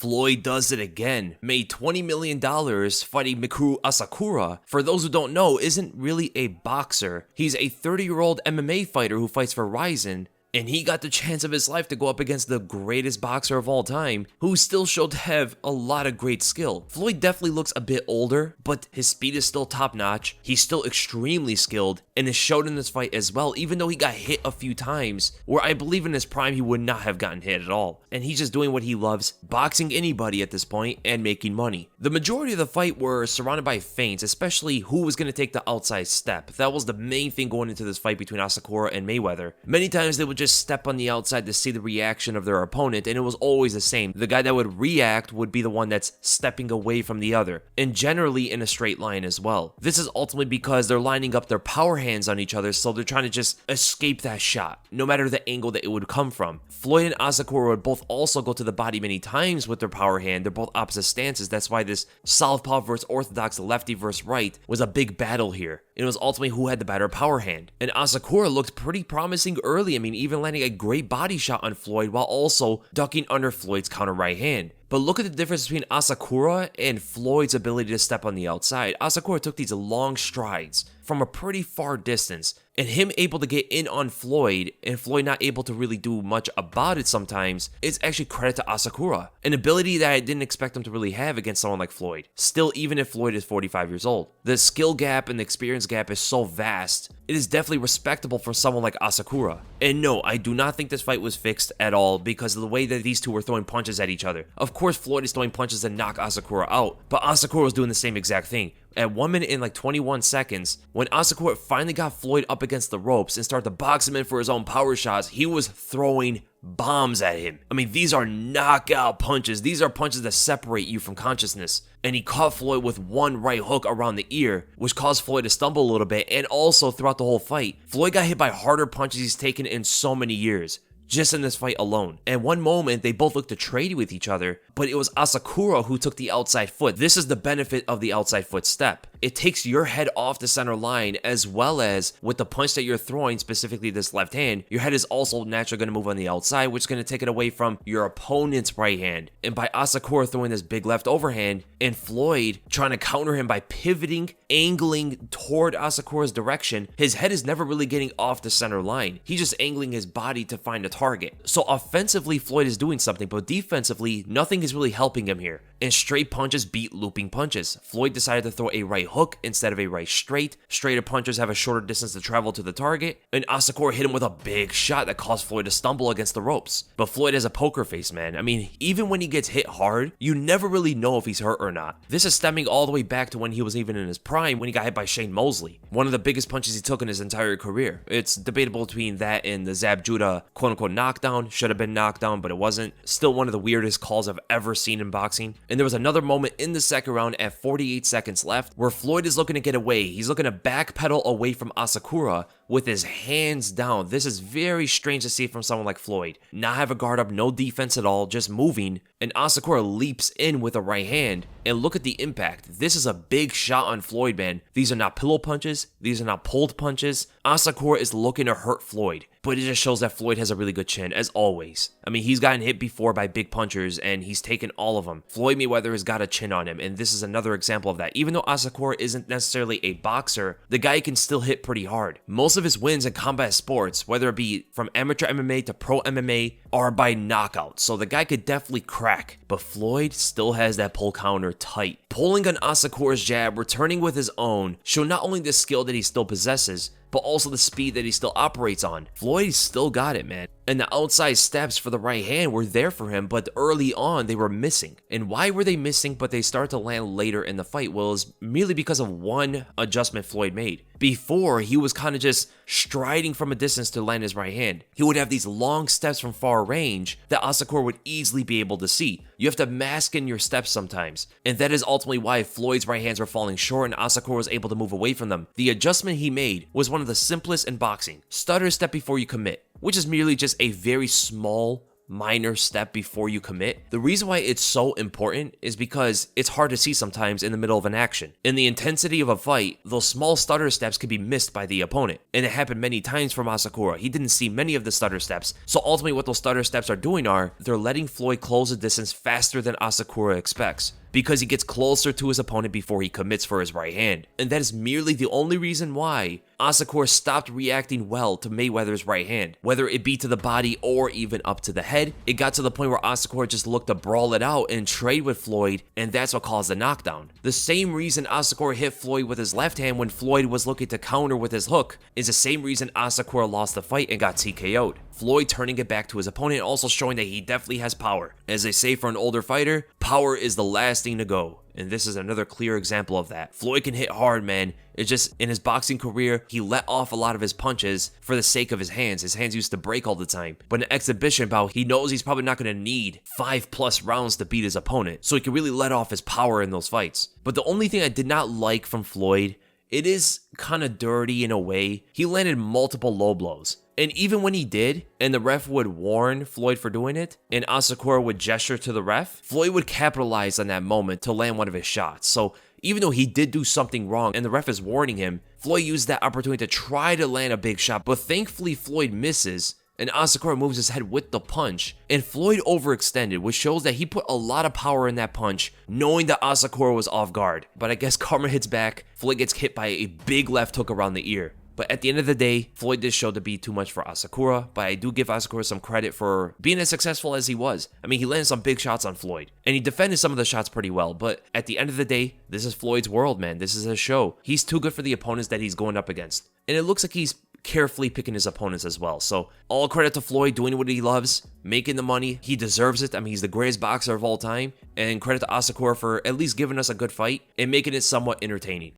Floyd does it again, made $20 million fighting Mikuru Asakura. For those who don't know, isn't really a boxer. He's a 30-year-old MMA fighter who fights for Ryzen. And he got the chance of his life to go up against the greatest boxer of all time, who still showed to have a lot of great skill. Floyd definitely looks a bit older, but his speed is still top notch. He's still extremely skilled, and it showed in this fight as well, even though he got hit a few times, where I believe in his prime he would not have gotten hit at all. And he's just doing what he loves, boxing anybody at this point, and making money. The majority of the fight were surrounded by feints, especially who was going to take the outside step. That was the main thing going into this fight between Asakura and Mayweather. Many times they would just step on the outside to see the reaction of their opponent, and it was always the same. The guy that would react would be the one that's stepping away from the other, and generally in a straight line as well. This is ultimately because they're lining up their power hands on each other, so they're trying to just escape that shot, no matter the angle that it would come from. Floyd and Asakura would both also go to the body many times with their power hand. They're both opposite stances. That's why this southpaw versus orthodox, lefty versus right, was a big battle here. It was ultimately who had the better power hand. And Asakura looked pretty promising early. I mean, even landing a great body shot on Floyd while also ducking under Floyd's counter right hand. But look at the difference between Asakura and Floyd's ability to step on the outside. Asakura took these long strides from a pretty far distance, and him able to get in on Floyd, and Floyd not able to really do much about it sometimes, is actually credit to Asakura. An ability that I didn't expect him to really have against someone like Floyd. Still, even if Floyd is 45 years old. The skill gap and the experience gap is so vast, it is definitely respectable for someone like Asakura. And no, I do not think this fight was fixed at all because of the way that these two were throwing punches at each other. Of course, Floyd is throwing punches to knock Asakura out, but Asakura was doing the same exact thing. At 1 minute and like 21 seconds, when Asakura finally got Floyd up against the ropes and started to box him in for his own power shots, he was throwing bombs at him. I mean, these are knockout punches. These are punches that separate you from consciousness. And he caught Floyd with one right hook around the ear, which caused Floyd to stumble a little bit. And also throughout the whole fight, Floyd got hit by harder punches he's taken in so many years, just in this fight alone. And one moment, they both looked to trade with each other, but it was Asakura who took the outside foot. This is the benefit of the outside foot step. It takes your head off the center line, as well as with the punch that you're throwing, specifically this left hand, your head is also naturally going to move on the outside, which is going to take it away from your opponent's right hand. And by Asakura throwing this big left overhand, and Floyd trying to counter him by pivoting, angling toward Asakura's direction, his head is never really getting off the center line. He's just angling his body to find a target. So offensively, Floyd is doing something, but defensively, nothing is really helping him here. And straight punches beat looping punches. Floyd decided to throw a right hook instead of a right straight. Straighter punches have a shorter distance to travel to the target, and Asakura hit him with a big shot that caused Floyd to stumble against the ropes. But Floyd has a poker face, man. I mean, even when he gets hit hard, you never really know if he's hurt or not. This is stemming all the way back to when he was even in his prime, when he got hit by Shane Mosley. One of the biggest punches he took in his entire career. It's debatable between that and the Zab Judah quote-unquote knockdown. Should have been knockdown, but it wasn't. Still one of the weirdest calls I've ever seen in boxing. And there was another moment in the second round at 48 seconds left where Floyd is looking to get away. He's looking to backpedal away from Asakura with his hands down. This is very strange to see from someone like Floyd. Not have a guard up, no defense at all, just moving. And Asakura leaps in with a right hand. And look at the impact. This is a big shot on Floyd, man. These are not pillow punches. These are not pulled punches. Asakura is looking to hurt Floyd. But it just shows that Floyd has a really good chin, as always. I mean, he's gotten hit before by big punchers, and he's taken all of them. Floyd Mayweather has got a chin on him, and this is another example of that. Even though Asakura isn't necessarily a boxer, the guy can still hit pretty hard. Most of his wins in combat sports, whether it be from amateur MMA to pro MMA, are by knockout. So the guy could definitely crack. But Floyd still has that pull counter tight. Pulling on Asakura's jab, returning with his own, show not only the skill that he still possesses, but also the speed that he still operates on. Floyd still got it, man. And the outside steps for the right hand were there for him, but early on they were missing. And why were they missing, but they start to land later in the fight? Well, it's merely because of one adjustment Floyd made. Before, he was kind of just striding from a distance to land his right hand. He would have these long steps from far range that Asakura would easily be able to see. You have to mask in your steps sometimes. And that is ultimately why Floyd's right hands were falling short and Asakura was able to move away from them. The adjustment he made was one of the simplest in boxing. Stutter step before you commit, which is merely just a very small minor step before you commit. The reason why it's so important is because it's hard to see sometimes in the middle of an action. In the intensity of a fight, those small stutter steps can be missed by the opponent. And it happened many times from Asakura. He didn't see many of the stutter steps. So ultimately what those stutter steps are doing are, they're letting Floyd close the distance faster than Asakura expects, because he gets closer to his opponent before he commits for his right hand. And that is merely the only reason why Asakura stopped reacting well to Mayweather's right hand. Whether it be to the body or even up to the head, it got to the point where Asakura just looked to brawl it out and trade with Floyd, and that's what caused the knockdown. The same reason Asakura hit Floyd with his left hand when Floyd was looking to counter with his hook is the same reason Asakura lost the fight and got TKO'd. Floyd turning it back to his opponent, also showing that he definitely has power. As they say for an older fighter, power is the last thing to go. And this is another clear example of that. Floyd can hit hard, man. It's just, in his boxing career, he let off a lot of his punches for the sake of his hands. His hands used to break all the time. But in an exhibition bout, he knows he's probably not going to need 5+ rounds to beat his opponent. So he can really let off his power in those fights. But the only thing I did not like from Floyd, it is kind of dirty in a way. He landed multiple low blows. And even when he did, and the ref would warn Floyd for doing it, and Asakura would gesture to the ref, Floyd would capitalize on that moment to land one of his shots. So even though he did do something wrong and the ref is warning him, Floyd used that opportunity to try to land a big shot, but thankfully Floyd misses, and Asakura moves his head with the punch, and Floyd overextended, which shows that he put a lot of power in that punch, knowing that Asakura was off guard. But I guess karma hits back, Floyd gets hit by a big left hook around the ear. But at the end of the day, Floyd did show to be too much for Asakura, but I do give Asakura some credit for being as successful as he was. I mean, he landed some big shots on Floyd, and he defended some of the shots pretty well, but at the end of the day, this is Floyd's world, man. This is his show. He's too good for the opponents that he's going up against. And it looks like he's carefully picking his opponents as well. So all credit to Floyd doing what he loves, making the money. He deserves it. I mean, he's the greatest boxer of all time. And credit to Asakura for at least giving us a good fight and making it somewhat entertaining.